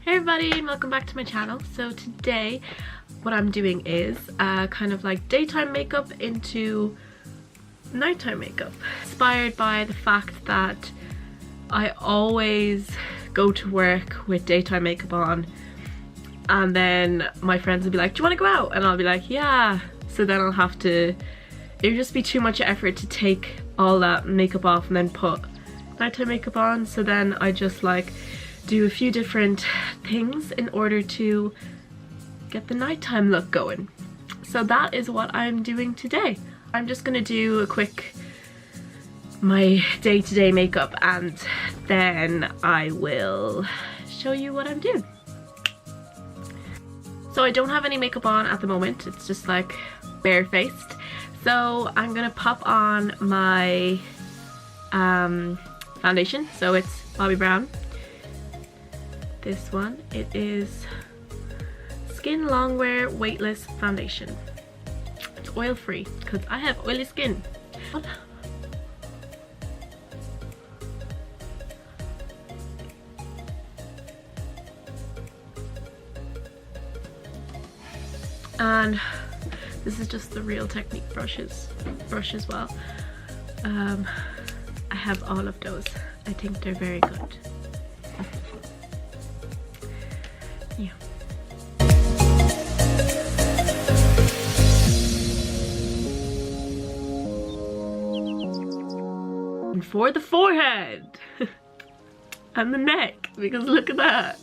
Hey everybody, welcome back to my channel. So today what I'm doing is kind of like daytime makeup into nighttime makeup, inspired by the fact that I always go to work with daytime makeup on, and then my friends will be like, do you want to go out? And I'll be like, yeah. So then I'll have to, it would just be too much effort to take all that makeup off and then put nighttime makeup on. So then I just like do a few different things in order to get the nighttime look going. So that is what I'm doing today. I'm just gonna do a quick my day-to-day makeup and then I will show you what I'm doing. So I don't have any makeup on at the moment, it's just like barefaced. So I'm gonna pop on my foundation. So it's Bobbi Brown. This one, it is Skin Longwear Weightless Foundation. It's oil free because I have oily skin. And this is just the Real Technique brush as well. I have all of those. I think they're very good. Yeah. And for the forehead and the neck, because look at that.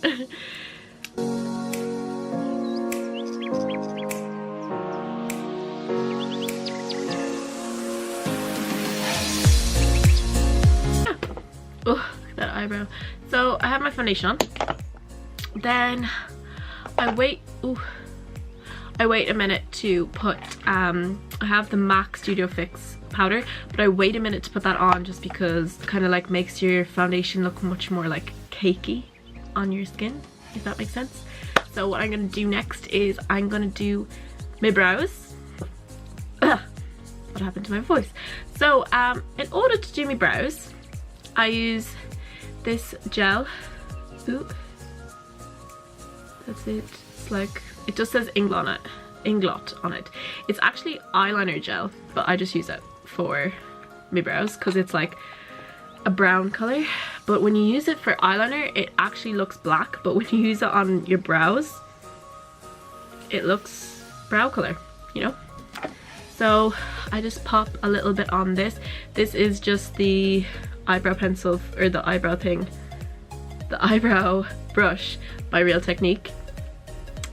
Oh, look at that eyebrow. So I have my foundation on. Then I wait a minute to put I have the MAC Studio Fix powder, but I wait a minute to put that on just because it kind of like makes your foundation look much more like cakey on your skin, if that makes sense. So what I'm gonna do next is I'm gonna do my brows. Ugh, what happened to my voice? So in order to do my brows, I use this gel. Ooh. That's it. It's like, it just says Inglot on it. It's actually eyeliner gel, but I just use it for my brows because it's like a brown color. But when you use it for eyeliner, it actually looks black, but when you use it on your brows, it looks brow color, you know? So I just pop a little bit on this. This is just the eyebrow pencil, or the eyebrow thing, the eyebrow brush by Real Technique.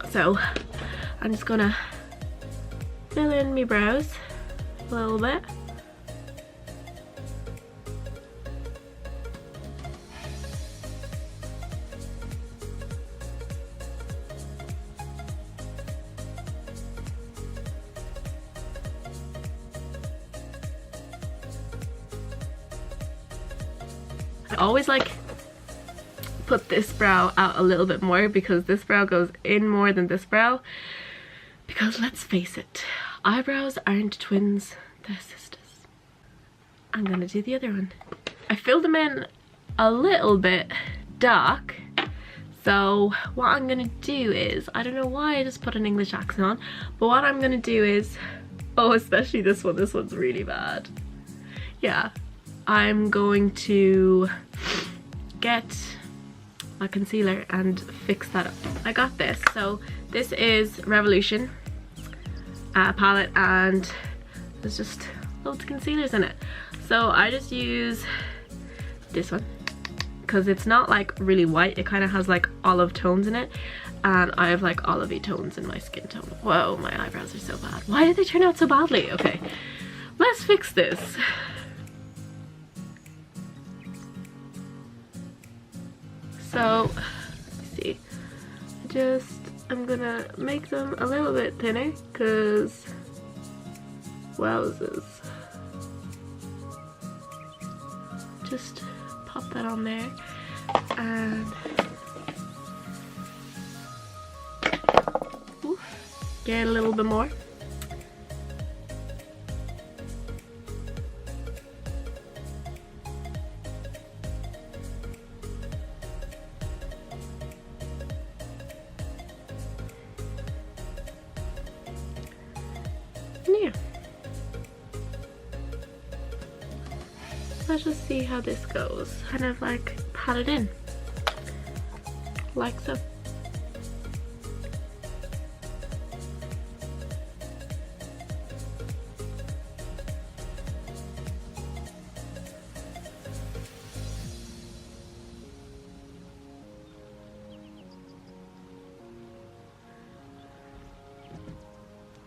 So I'm just gonna fill in my brows a little bit. I always like put this brow out a little bit more because this brow goes in more than this brow, because let's face it, eyebrows aren't twins, they're sisters. I'm gonna do the other one. I filled them in a little bit dark, so what I'm gonna do is, I don't know why I just put an English accent on, but what I'm gonna do is, oh, especially this one's really bad. Yeah, I'm going to get a concealer and fix that up. I got this. So this is Revolution palette, and there's just loads of concealers in it. So I just use this one because it's not like really white, it kind of has like olive tones in it, and I have like olivey tones in my skin tone. Whoa, my eyebrows are so bad. Why did they turn out so badly? Okay, let's fix this. So, let's see, I'm gonna make them a little bit thinner because, wowzers. Just pop that on there and get a little bit more. Yeah. Let's just see how this goes. Kind of like pat it in. Like so.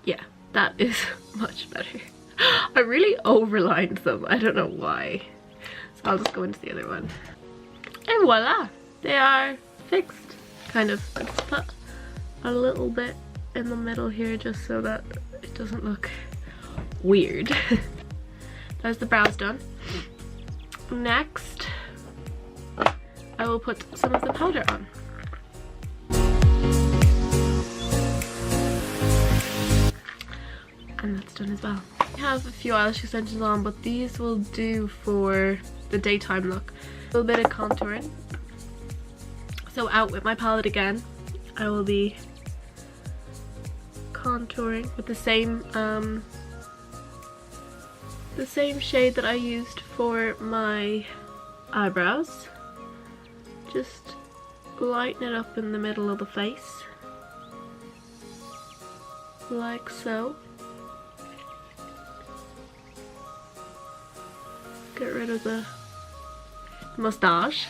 Yeah, that is much better. I really overlined them. I don't know why. So I'll just go into the other one. And voila! They are fixed. Kind of. Let's put a little bit in the middle here just so that it doesn't look weird. There's the brows done. Next, I will put some of the powder on. And that's done as well. I have a few eyelash extensions on, but these will do for the daytime look. A little bit of contouring. So out with my palette again, I will be contouring with the same shade that I used for my eyebrows. Just lighten it up in the middle of the face, like so. Get rid of the mustache.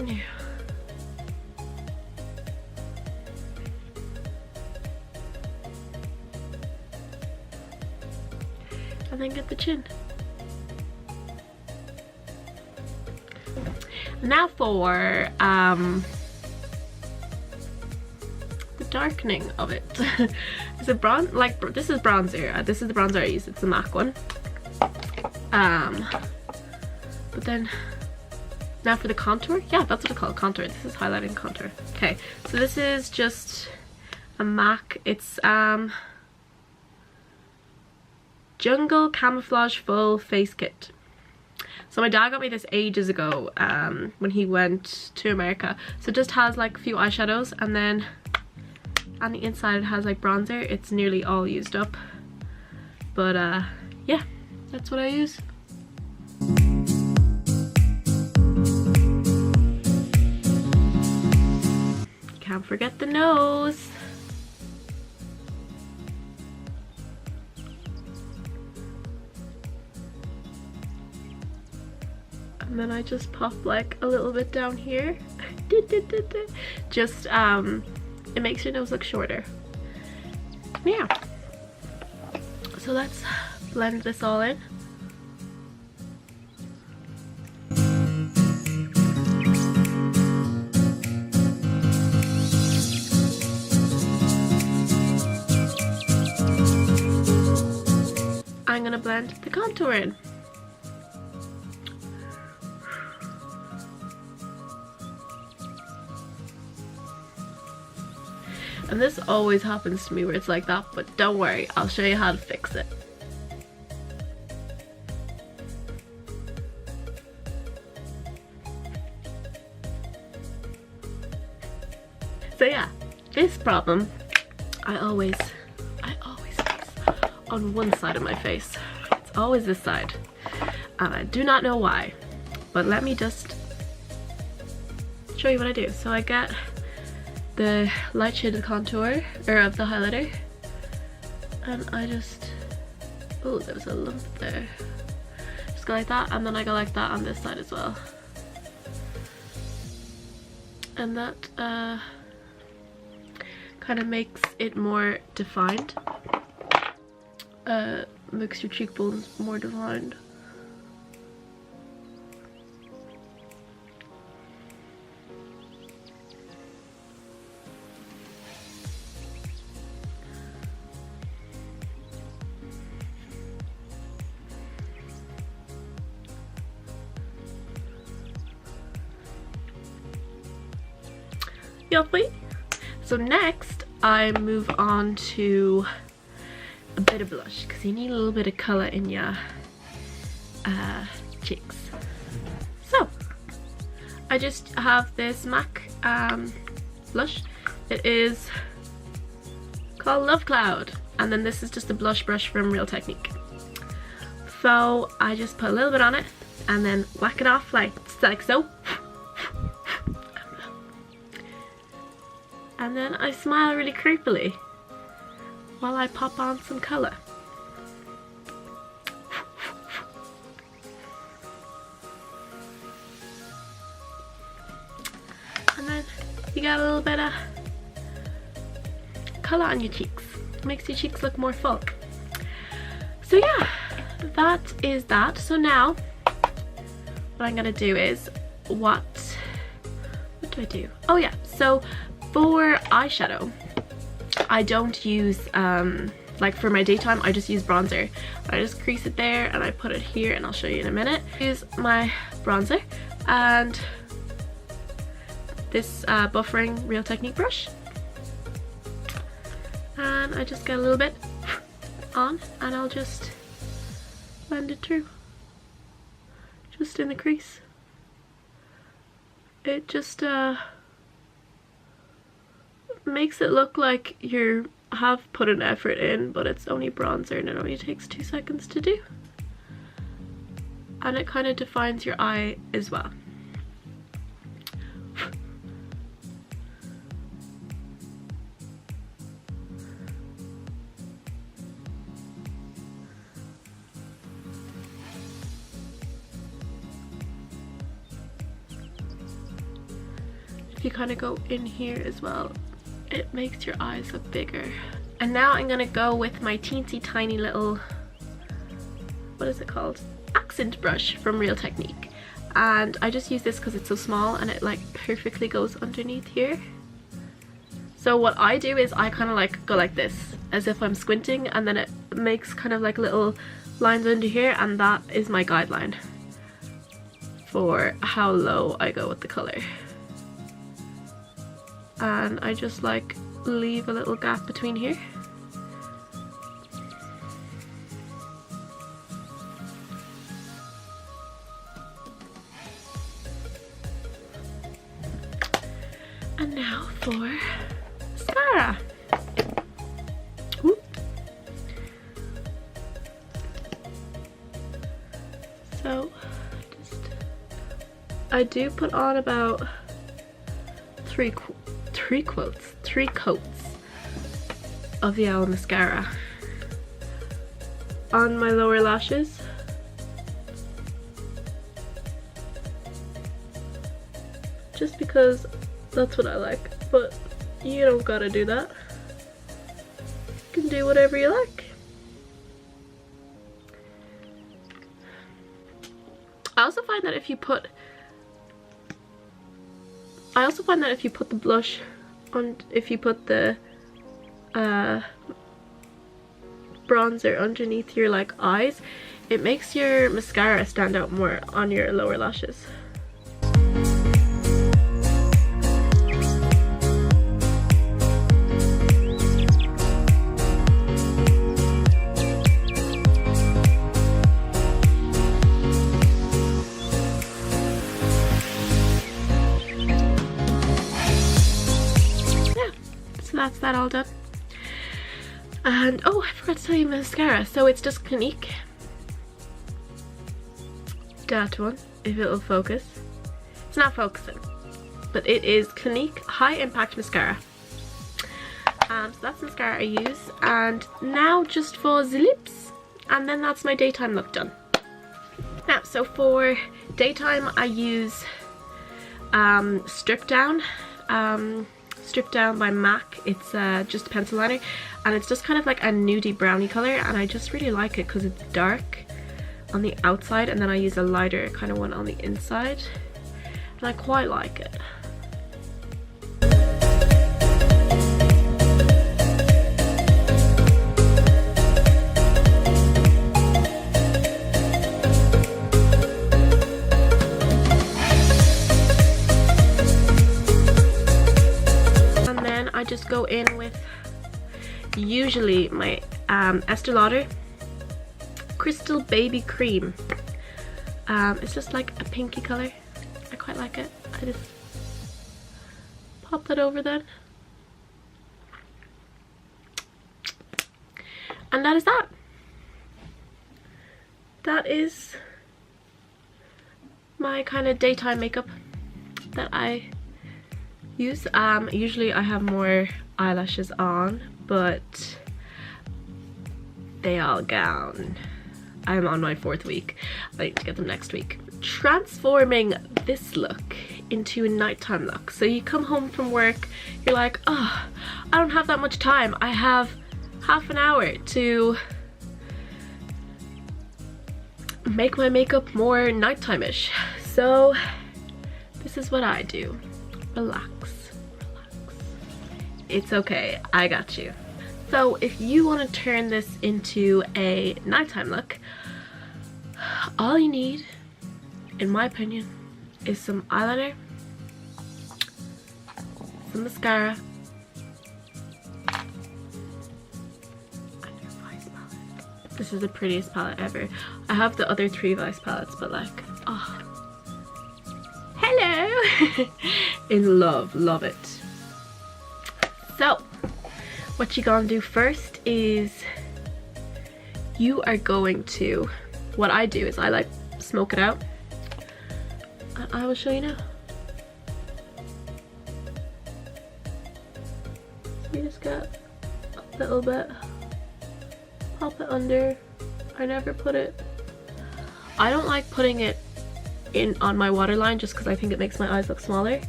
Yeah. And then get the chin. Now for the darkening of it. Is it bronze? Like, this is bronzer. This is the bronzer I use. It's the MAC one. But then now for the contour. Yeah, that's what it's called, contour. This is highlighting contour. Okay, so this is just a MAC. It's Jungle Camouflage Full Face Kit. So my dad got me this ages ago when he went to America. So it just has like a few eyeshadows, and then on the inside it has like bronzer. It's nearly all used up, but yeah, that's what I use. Can't forget the nose. And then I just pop like a little bit down here. Just it makes your nose look shorter. Yeah. So let's blend this all in. I'm gonna blend the contour in. And this always happens to me where it's like that, but don't worry, I'll show you how to fix it. So yeah, this problem I always face on one side of my face. It's always this side, and I do not know why, but let me just show you what I do. So I get the light shaded contour, or of the highlighter, and I just, oh, there was a lump there. Just go like that, and then I go like that on this side as well. And that kind of makes it more defined. Makes your cheekbones more defined. Yuppie. So next I move on to a bit of blush, because you need a little bit of colour in your cheeks. So I just have this MAC blush. It is called Love Cloud, and then this is just a blush brush from Real Technique. So I just put a little bit on it and then whack it off like so. And then I smile really creepily while I pop on some colour. And then you got a little bit of colour on your cheeks. It makes your cheeks look more full. So yeah, that is that. So now what I'm gonna do is what do I do? Oh yeah, so for eyeshadow I don't use like for my daytime I just use bronzer. I just crease it there and I put it here, and I'll show you in a minute. Use my bronzer and this buffering Real Technique brush, and I just get a little bit on and I'll just blend it through just in the crease. It just makes it look like you have put an effort in, but it's only bronzer and it only takes 2 seconds to do, and it kind of defines your eye as well. If you kind of go in here as well, it makes your eyes look bigger. And now I'm gonna go with my teensy tiny little, what is it called? Accent brush from Real Technique. And I just use this because it's so small and it like perfectly goes underneath here. So what I do is I kind of like go like this, as if I'm squinting, and then it makes kind of like little lines under here, and that is my guideline for how low I go with the color. And I just like leave a little gap between here. And now for mascara. Whoop. So I do put on about three coats of the Owl mascara on my lower lashes. Just because that's what I like, but you don't gotta do that. You can do whatever you like. I also find that if you put the blush on, if you put the bronzer underneath your like eyes, it makes your mascara stand out more on your lower lashes. That's that all done. And oh, I forgot to tell you mascara. So it's just Clinique. That one, if it'll focus. It's not focusing, but it is Clinique High Impact Mascara. So that's the mascara I use. And now just for the lips, and then that's my daytime look done. Now, so for daytime I use Strip Down. Strip Down by MAC. It's just a pencil liner, and it's just kind of like a nudie brownie color, and I just really like it because it's dark on the outside, and then I use a lighter kind of one on the inside, and I quite like it. I just go in with usually my Estee Lauder Crystal Baby Cream. It's just like a pinky color. I quite like it. I just pop that over then. And that is that. That is my kind of daytime makeup that I use. Usually I have more eyelashes on, but they all gone. I'm on my 4th week. I need to get them next week. Transforming this look into a nighttime look. So you come home from work, you're like, oh, I don't have that much time. I have half an hour to make my makeup more nighttime-ish. So this is what I do. Relax, relax. It's okay, I got you. So if you want to turn this into a nighttime look, all you need, in my opinion, is some eyeliner, some mascara, and your Vice palette. This is the prettiest palette ever. I have the other 3 Vice palettes, but like, oh, hello. In love it. So what you gonna do first is you are going to, what I do is I like smoke it out, and I will show you now. So you just get a little bit, pop it under. I never put it, I don't like putting it in on my waterline just because I think it makes my eyes look smaller.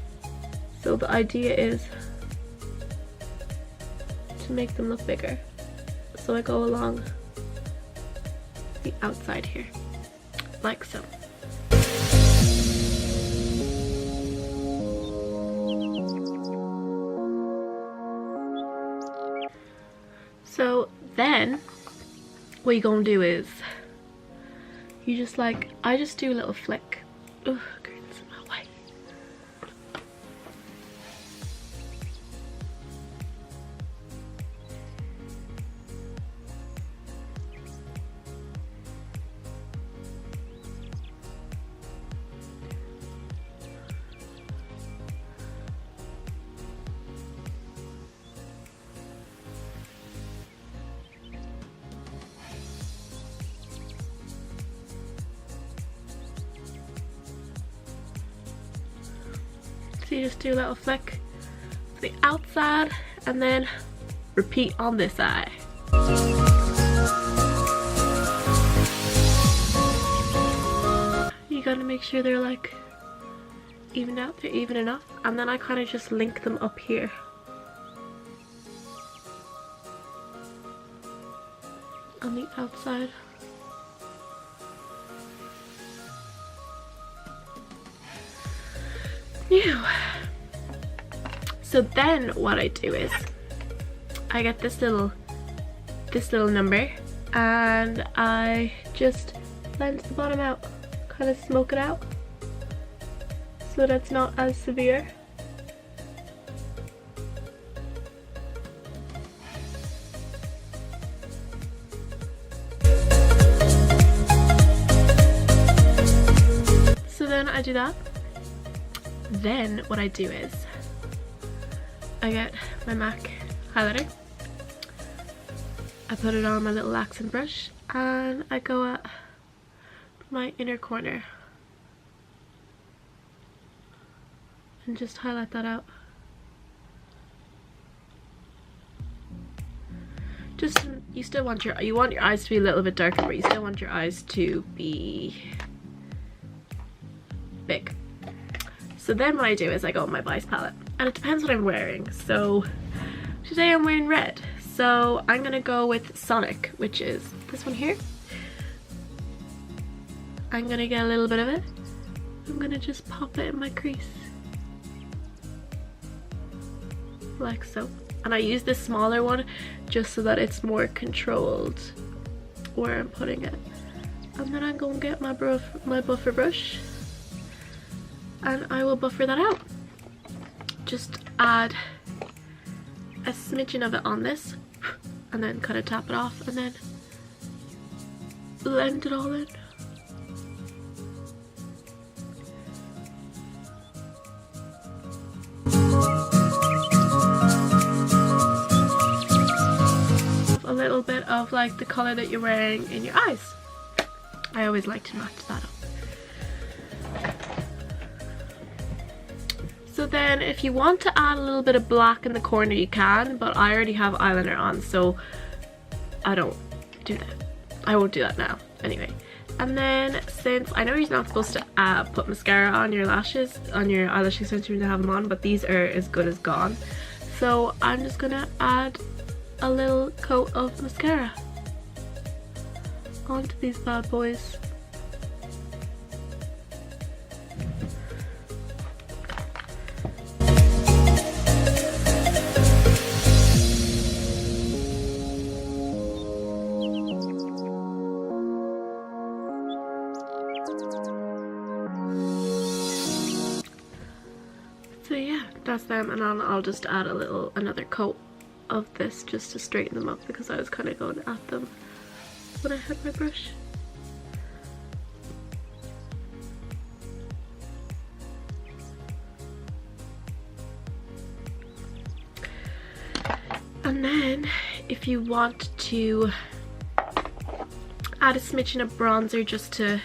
So the idea is to make them look bigger. So I go along the outside here, like so. So then what you're gonna do is you just like, I just do a little flick. Ugh, curtains in my way. So you just do a little flick to the outside and then repeat on this eye. You gotta make sure they're like evened out, they're even enough, and then I kind of just link them up here. On the outside. Ew. So then what I do is I get this little number and I just blend the bottom out, kind of smoke it out so that's not as severe. So then I do that. Then what I do is I get my MAC highlighter, I put it on my little accent brush, and I go at my inner corner and just highlight that out. Just, you still want your eyes to be a little bit darker, but you still want your eyes to be big. So then what I do is I go with my Vice palette, and it depends what I'm wearing. So today I'm wearing red, so I'm gonna go with Sonic, which is this one here. I'm gonna get a little bit of it. I'm gonna just pop it in my crease, like so. And I use this smaller one just so that it's more controlled where I'm putting it. And then I'm gonna get my buffer brush, and I will buffer that out. Just add a smidgen of it on this, and then kind of tap it off, and then blend it all in. A little bit of like the color that you're wearing in your eyes. I always like to match that up. So then if you want to add a little bit of black in the corner you can, but I already have eyeliner on, so I don't do that. I won't do that now anyway. And then since I know you're not supposed to put mascara on your lashes, on your eyelash extension to have them on, but these are as good as gone. So I'm just gonna add a little coat of mascara onto these bad boys. So yeah, that's them, and then I'll just add another coat of this just to straighten them up, because I was kind of going at them when I had my brush. And then if you want to add a smidgen of bronzer just to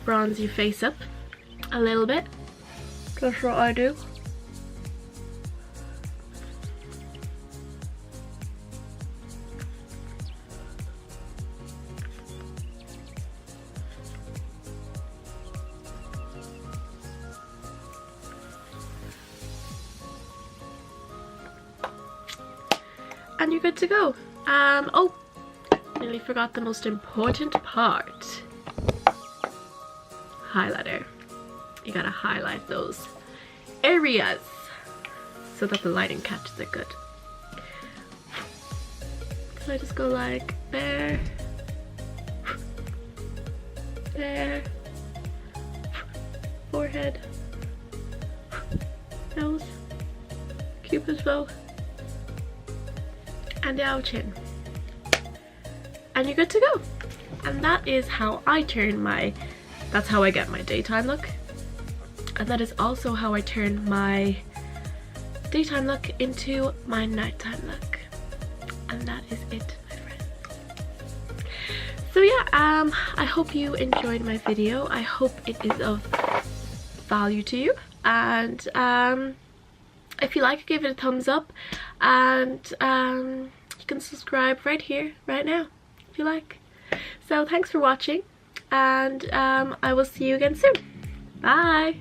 bronze your face up a little bit, that's what I do. And you're good to go. Oh, nearly forgot the most important part. Highlighter. You gotta highlight those areas so that the lighting catches it good. So I just go like there, there, forehead, nose, cupid's bow, and the outer chin, and you're good to go. And that is how I turn my, that's how I get my daytime look, and that is also how I turn my daytime look into my nighttime look. And that is it, my friends. So yeah, I hope you enjoyed my video. I hope it is of value to you, and if you like it, give it a thumbs up, and you can subscribe right here, right now, if you like. So thanks for watching, and I will see you again soon. Bye!